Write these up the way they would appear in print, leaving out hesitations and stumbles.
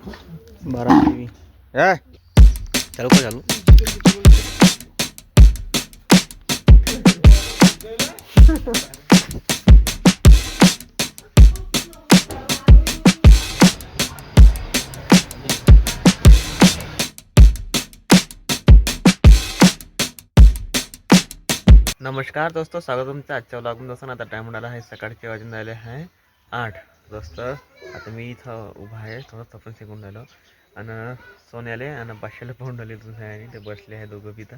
12 TV चालू का चालू. नमस्कार दोस्तों, स्वागत तुमचं आजच्या व्लॉगमध्ये. दोस्तों आता टाइम मिळाला आहे, सकाळचे वाजून राहिले आहे 8. दोस्त आता मी इथं उभा आहे, थोडं तपन शिकून राहिलो आणि सोन्याले आणि बादशाला पाहून राहिले तुझ्या आणि ते बसले आहे दोघं तिथं.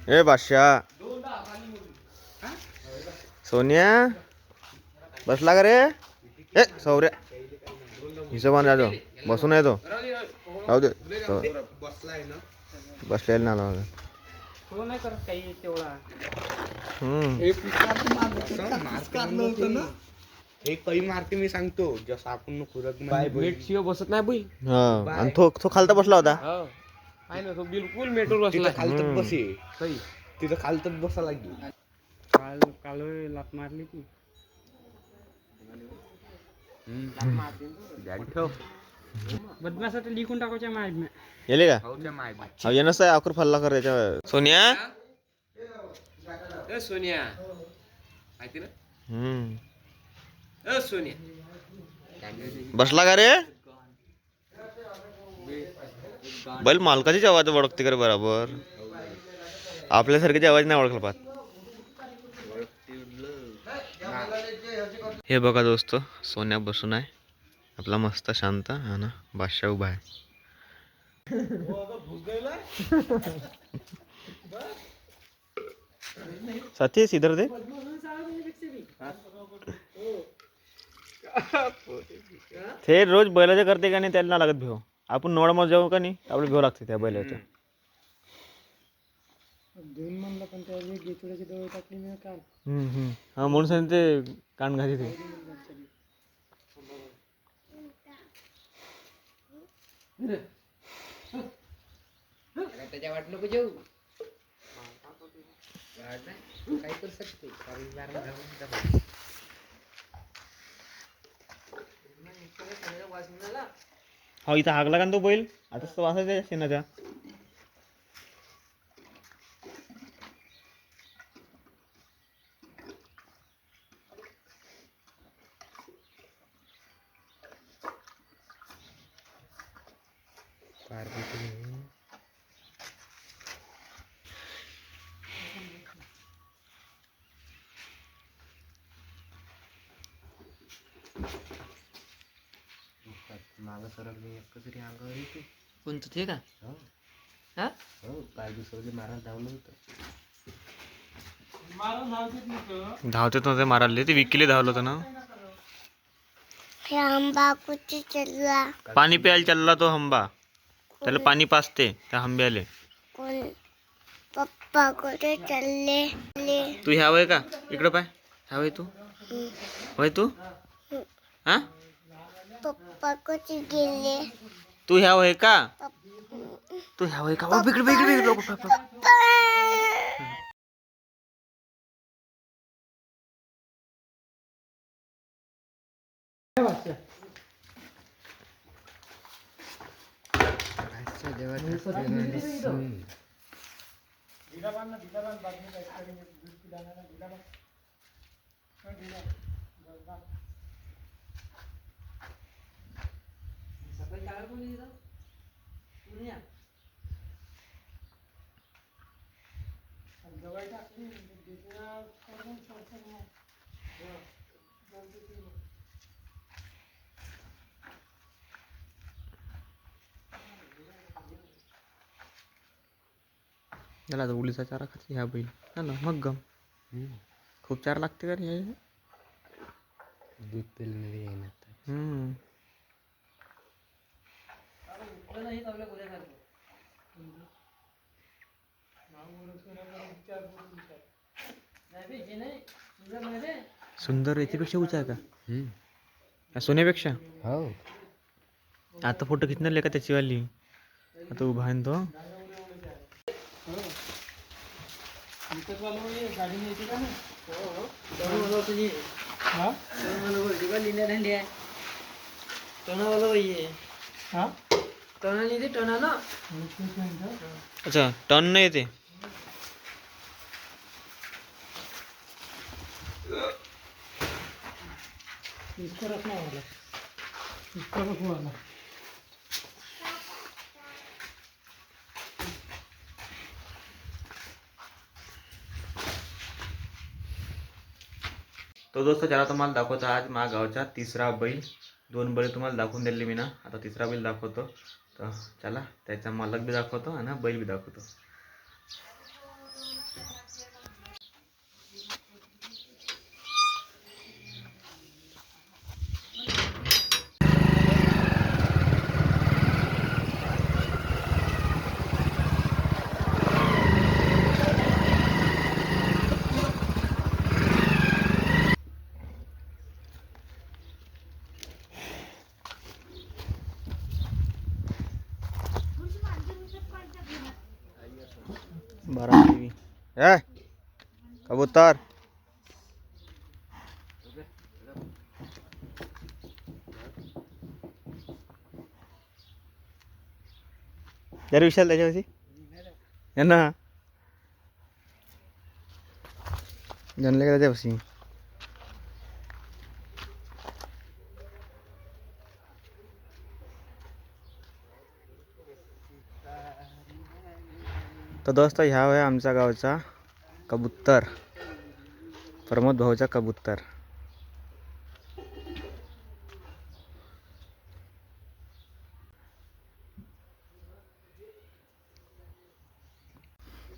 ए बादशा, सोन्या बसला का रे? ए सौर्या हिशोबाने राहतो, बसून येतो राहू दे. बसलेला ना तो नाही करत काही तेवढा. एक पै मारते मी सांगतो, जसं आपण खुरक मेट शिव बसत नाही बाई. हा. आणि तो खालता बसला होता. हो आहे ना, तो बिलकुल मेटवर बसला. तिथं खालतच बसे, सही. तिथं खालतच बसा लागली. काल काल लात मारली ती. बदमासाठी लिखून टाकायच्या माहिती नाही. येले का हा येणंच आहे अकर फल्ला कर त्याच्या. सोन्या सोनिया माहिती ना. सोनिया बसला का रे? बैल मालकाचीच आवाज ओळखते का रे बरोबर? आपल्यासारख्याची आवाज नाही ओळखला पाहत. हे बघा दोस्त, सोन्या बसून आहे आपला मस्त शांत, हा ना. बादशाह उभा आहे. साथी इधर दे. ते रोज बैलाचे करते का नाही त्याला लागत भेव. आपण नोडमध्ये जाऊ का नाही आपलं भेव लागते त्या बैलाच्या. हा म्हणून सांगते ते कान घाली ते. त्याच्या वाट नको जेऊ. काय करू शकते. हा इथं हागला का तो बैल आता वासायचा शेणाच्या. मागं सरकले एकच तरी अंगावर येते. कोणतं ते का? हा हो, पाय दुसरं मारायला धावलं होतं. धावते नव्हते मारायला, ते विकीले धावलं होतं ना. हंबा कुठे चलला? पाणी प्यायला चालला तो हंबा, त्याला पाणी पाजते त्या हंब्याले. कोण? पप्पा कुठे चालले? तू ह्या वय का इकडं पाय, ह्या वय तू वय तू हा पप्पा कुठे गेले? तू ह्या वय का? तू ह्या वय का? ओ बिकड बिकड बिकड. त्याला आता उलीचा चारा खाते ह्या बैल, हा ना. मग गम खूप चारा लागते का रे? दूध पिल्ले येणार. सुंदर याच्यापेक्षा उंच आहे का सोन्यापेक्षा? हो. आता फोटो खिचणार का त्याची वाली? आता उभा आहे तो. गाडी लिहिण्या ढाली आहे टोनावाला बाई आहे टोना लिहिते टोनाला अच्छा टन नाही येते. तो दोस्त त्याला तुम्हाला दाखवतो आज माझ्या गावचा तिसरा बैल. 2 बैल तुम्हाला दाखवून दिले मी ना. आता तिसरा बैल दाखवतो. तर चला त्याचा मालक बी दाखवतो आणि बैल बी दाखवतो. कबूतर जर विशाल त्याच्यावरती यांना जनले का त्याच्यावरती. तर दोस्त ह्या आहे आमच्या गावचा कबूतर, प्रमोद भाऊचा कबूतर.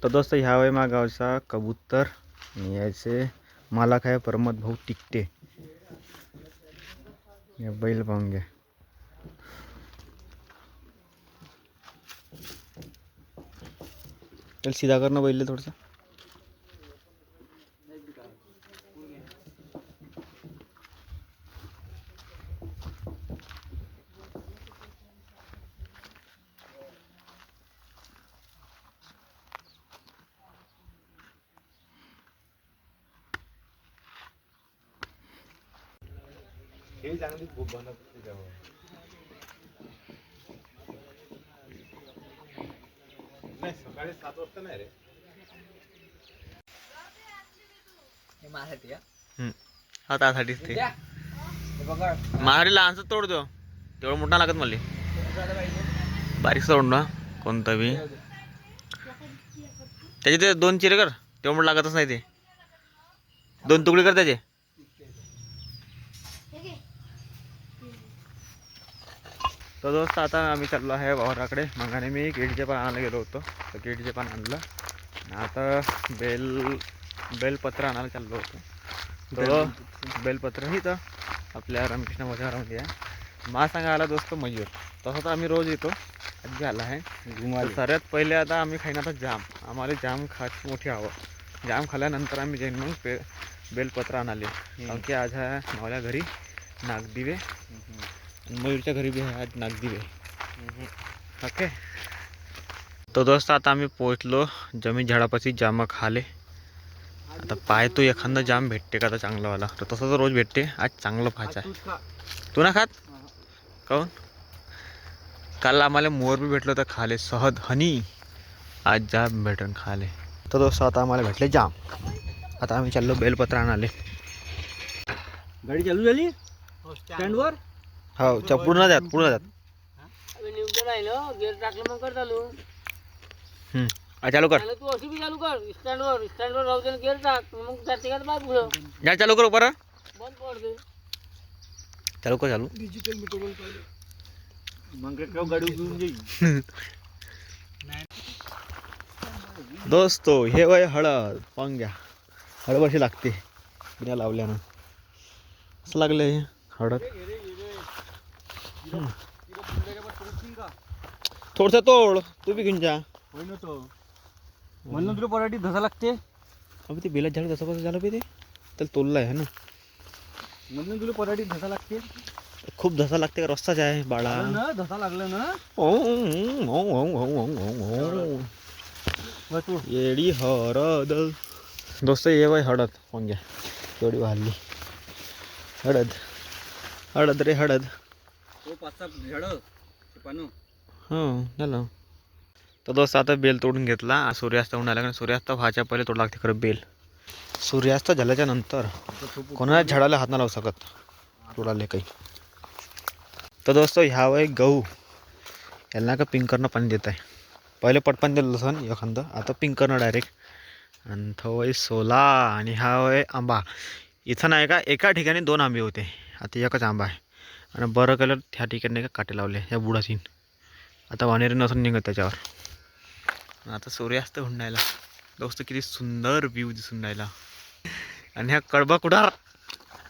तर दोस्त ह्या आहे माझ्या गावचा कबूतर आणि याचे मालक आहे प्रमोद भाऊ टिकटे. या बैल पाहून घ्या. चल सीधा कर ना बैल थोडसा. हे चांगली खूप बनत त्याच्यावर. नाही सकाळी 7 वाजता नाही रे. हे माझ्यासाठी का हा त्यासाठीच ते द्या हे बघा महारी लहानच तोड दो. तेवढं मोठा लागत मला. बारीक तोड ना कोणता बी. त्याचे ते 2 चिरे कर. तेवढं मोठं लागतच नाही ते. 2 तुकडे कर त्याचे. तर दोस्त आता आम्ही चाललो आहे वावराकडे. मगाने मी केळीचे पान आणायला गेलो होतो. तर केळीचे पान आणलं. आता बेलपत्र आणायला चाललो होतो. तर बेलपत्र ही तर आपल्या रामकृष्ण बाजारामध्ये आहे. मा सांगा आला दोस्त मयूर. तसं तर आम्ही रोज येतो. आजी आला आहे. तर सर्वात पहिले आता आम्ही खाईन आता जाम. आम्हाला जाम खायची मोठी आवड. जाम खाल्ल्यानंतर आम्ही जाईन मग बेलपत्र आणाले. कारण की आज आहे मावल्या घरी नागदिवे. मयूरच्या घरी बी आहे आज नागदिवे. ओके. तो दोस्त आता आम्ही पोहोचलो जमीन झाडापाशी जाम खाले. आता पाहतो एखादा जाम भेटते का आता चांगलावाला. तर तसं तर रोज भेटते. आज चांगलं पाहायचं आहे. तू ना खात काहून. काल आम्हाला मोर बी भेटलं तर खाले सहद हनी. आज जाम भेटून खाले. तर दोस्त आता आम्हाला भेटले जाम. आता आम्ही चाललो बेलपत्र आणाले. गाडी चालू झाली स्टँडवर. हो पूर्ण जात पूर्ण जात. निवडून राहिलो गेअर टाकलं मग कर चालू चालू कर. तू अशी बी चालू कर स्टँडवर राहू दे गेअर टाक मग जाते का बाग पुढं जा चालू कर बरं. बंद पडते चालू कर चालू. डिजिटल मीटर मग गाडी घेऊन जाईल. दोस्तो हे वय हळद पाहून घ्या. हळद अशी लागते बिना लावल्यानं. असं लागलं हे हळद. थोडस तोड तू बी घेऊन जा. म्हणून तुला पराठी धसा लागते. अबे ते बेलात झालं तसं कसं झालं बे ते. त्याला तोडलं आहे ना. म्हणून तुला पराठी धसा लागते. खूप धसा लागते का रस्ताच आहे बाळा. ना धसा लागलं ना. येडी हळद. दोस्त ये बाय हळद पाहून घ्या. तेवढी वाढली हळद. हळद रे हळद. तो पाच झाडं पानं हो झालं. तर दोस्त आता बेल तोडून घेतला. सूर्यास्त होऊन आला कारण सूर्यास्त व्हायच्या पहिले तोड लागते खरं बेल. सूर्यास्त झाल्याच्या नंतर कोणाला झाडाला हात नाही लावू शकत तोडाले काही. तर दोस्त ह्या वय गहू यांना का पिंकरनं पाणी देत आहे. पहिले पटपाणी दिलं लसण एखादं, आता पिंकरनं डायरेक्ट. आणि तो वय सोला आणि हा वय आंबा. इथं नाही का एका ठिकाणी 2 आंबे होते, आता एकच आंबा आहे. आणि बरं केलं ह्या ठिकाणी का काटे लावले ह्या बुडासीन. आता वानेरी नसून निघत त्याच्यावर. आता सूर्यास्त होऊन राहिला दोस्त. किती सुंदर व्ह्यू दिसून राहिला. आणि ह्या कडबा कुडार.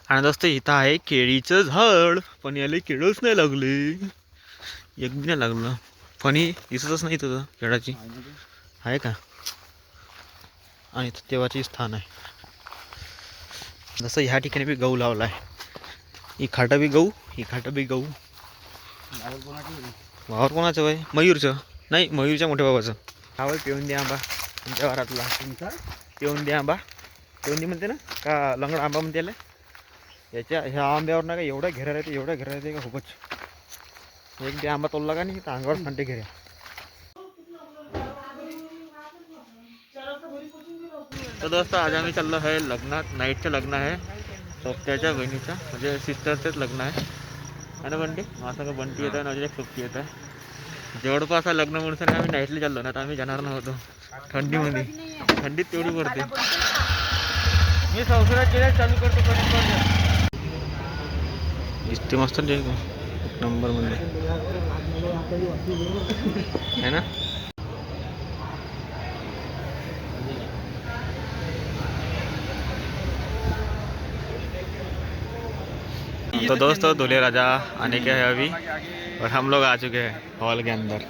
आणि दोस्त इथं आहे केळीचं झाड, पण याला केळंच नाही लागले. एक बी नाही लागलं. फणी दिसतच नाही तुझं केळाची आहे का. आणि इथं देवाचे स्थान आहे. जसं ह्या ठिकाणी बी गहू लावला आहे. ही खाटा बी गहू, ही खाटा बी गहू. वावर कोणाचं वय? मयूरचं नाही, मयूरच्या मोठ्या बाबाचं. हा वय पिऊन दे आंबा तुमच्या घरातला. पिऊन दे आंबा. पिऊन दे म्हणते ना का लंगडा आंबा म्हणते याला. याच्या ह्या आंब्यावर ना का एवढा घेरा राहते, एवढा घेरा राहते का खूपच. एक दे आंबा तोडला का नाही तर अंगावर सांगते घेऱ्या. तर दोस्त आज आम्ही चाललो आहे लग्नात. नाईटचं लग्न आहे सोबत्याच्या बहिणीचं, म्हणजे सिस्टरचंच लग्न आहे. ना बंटी माझं का बंटी येत आहे ना, एक सोबती येत आहे. जवळपास लग्न म्हणून आम्ही नाईटला चाललो ना, तर आम्ही जाणार नव्हतो थंडीमध्ये. थंडीत तेवढी पडते. मी संसारात गेल्या चालू करतो दिसते मस्त नंबर मध्ये है ना. तो दोस्तों दूल्हे राजा आने के है अभी, और हम लोग आ चुके हैं हॉल के अंदर.